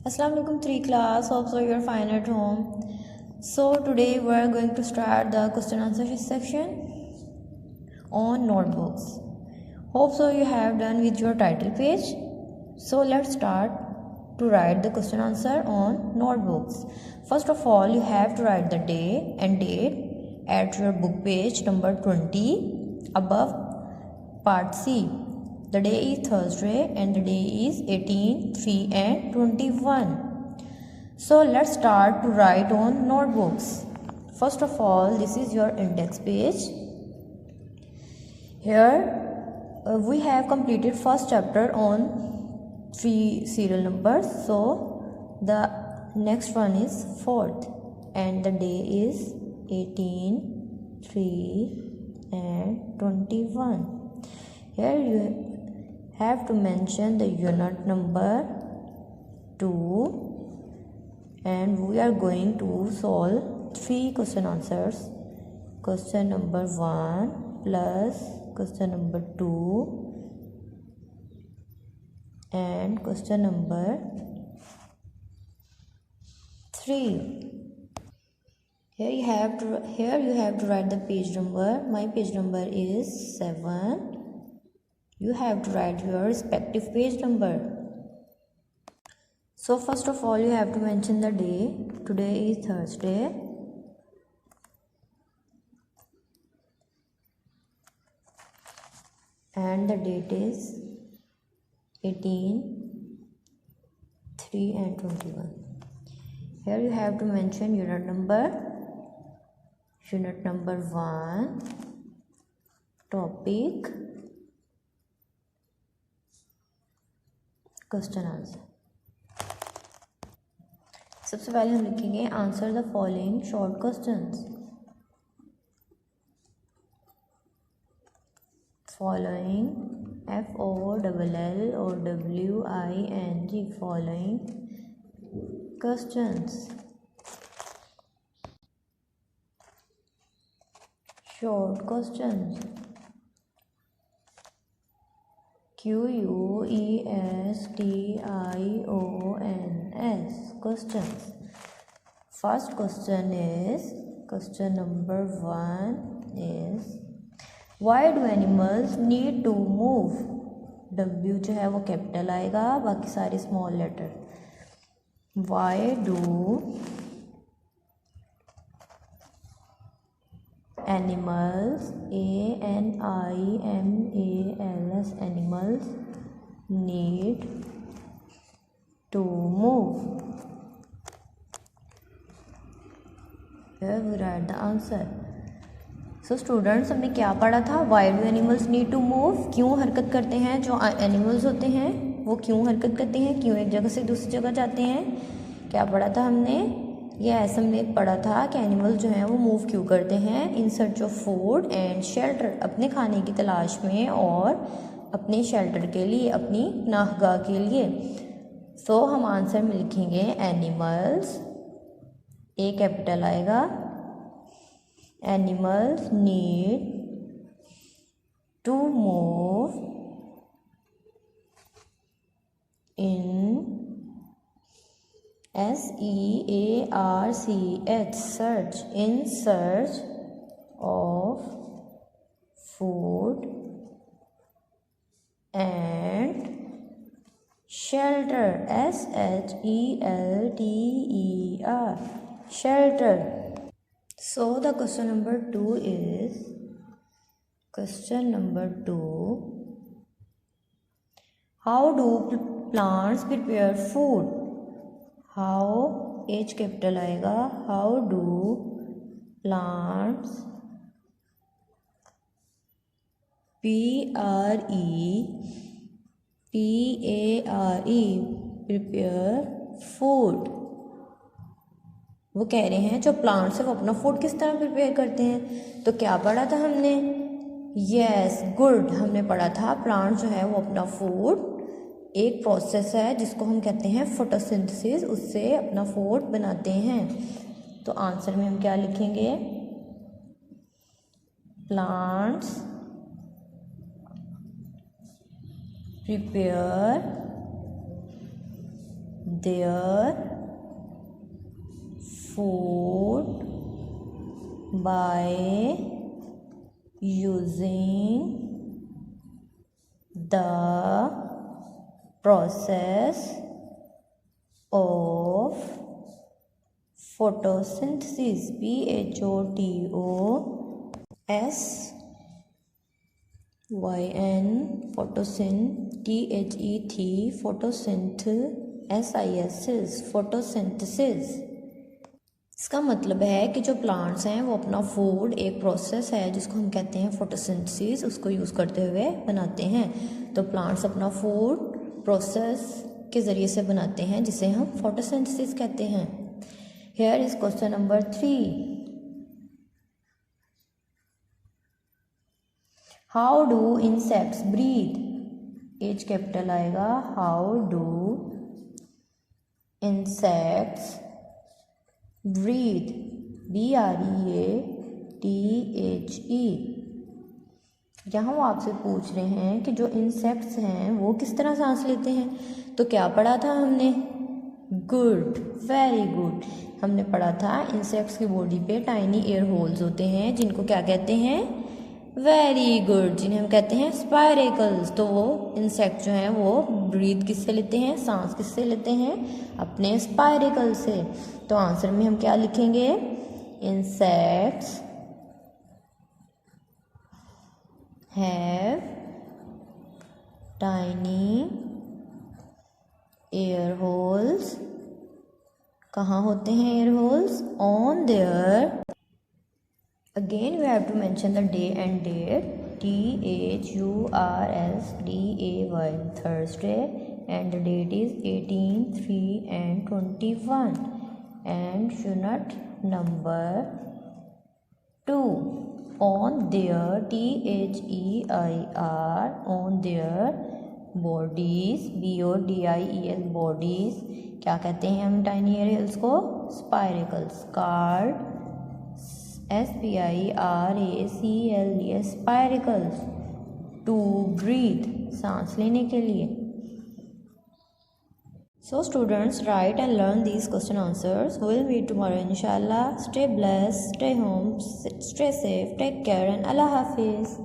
Assalamu alaikum 3 class. Hope so you're fine at home. So today we're going to start the question answer section on notebooks. Hope so you have done with your title page. So let's start to write the question answer on notebooks. First of all, you have to write the day and date at your book page number 20 above part C. The day is Thursday and the day is 18, 3 and 21. So let's start to write on notebooks. First of all, this is your index page. Here we have completed first chapter on 3 serial numbers. So the next one is 4th and the day is 18, 3 and 21. Here you have to mention the unit number 2 and we are going to solve 3 question answers. Question number 1 plus question number 2 and question number 3. Here you have to write the page number. My page number is 7. You have to write your respective page number. So first of all, you have to mention the day. Today is Thursday. And the date is 18, 3 and 21. Here you have to mention unit number. Unit number 1, topic, question answer. सबसे पहले हम लिखेंगे answer the following short questions. Following FOLLOWING following questions. Short questions. QUESTIONS questions. First question is, question number 1 is, why do animals need to move? W जो है वो capital आएगा, बाकी सारे small letter. Why do animals, ANIMALS, animals need to move? Here we write the answer. So students, हमने क्या पढ़ा था? Why do animals need to move? क्यों हरकत करते हैं? जो एनिमल्स होते हैं वो क्यों हरकत करते हैं? क्यों एक जगह से दूसरी जगह जाते हैं? क्या पढ़ा था हमने? ये ऐसा हमने पढ़ा था कि एनिमल्स जो हैं वो मूव क्यों करते हैं. In search of food and shelter, अपने खाने की तलाश में और अपने शेल्टर के लिए, अपनी नाहगाह के लिए. सो हम आंसर में लिखेंगे एनिमल्स, ए कैपिटल आएगा. Animals need to move in SEARCH search, in search of food and shelter, SHELTER, shelter. So the question number 2 is, question number 2, how do plants prepare food? How, H capital आएगा. How do plants PREPARE prepare food? वो कह रहे हैं जो plants है वो अपना food किस तरह प्रिपेयर करते हैं. तो क्या पढ़ा था हमने? Yes, good. हमने पढ़ा था प्लांट्स जो है वो अपना फूड, एक प्रोसेस है जिसको हम कहते हैं फोटोसिंथेसिस, उससे अपना फूड बनाते हैं. तो आंसर में हम क्या लिखेंगे? Plants prepare their food by using the process of photosynthesis, PHOTOSYN, photosyn, THET, photosynthesis, photosynthesis। इसका मतलब है कि जो प्लांट्स हैं वो अपना फूड एक प्रोसेस है जिसको हम कहते हैं फोटोसिंथेसिस, उसको यूज़ करते हुए बनाते हैं। तो प्लांट्स अपना फूड प्रोसेस के ज़रिए से बनाते हैं जिसे हम फोटोसिंथेसिस कहते हैं। Here is question number 3। How do insects breathe? H capital आएगा। How do insects breathe, BREATHE। यहाँ वो आपसे पूछ रहे हैं कि जो इंसेक्ट्स हैं वो किस तरह सांस लेते हैं। तो क्या पढ़ा था हमने? Good, very good. हमने पढ़ा था इंसेक्ट्स की बॉडी पे टाइनी एयर होल्स होते हैं जिनको क्या कहते हैं? वेरी गुड, जिन्हें हम कहते हैं स्पायरेकल्स। तो वो इंसेक्ट जो हैं वो ब्रीथ किससे लेते हैं, सांस किससे लेते हैं? अपने स्पायरेकल से। तो आंसर में हम क्या लिखेंगे? Insects have tiny air holes. कहाँ होते हैं air holes? On their. Again we have to mention the day and date. THURSDAY, Thursday, and the date is 18, 3 and 21, and unit number 2. On their, THEIR, on their bodies, BODIES, bodies, क्या कहते हैं हम tiny air holes को? Spiracles. Card, SPIRACLES, spiracles. To breathe, सांस लेने के लिए। So students, write and learn these question answers. We'll meet tomorrow inshallah. Stay blessed, stay home, stay safe, take care, and Allah Hafiz.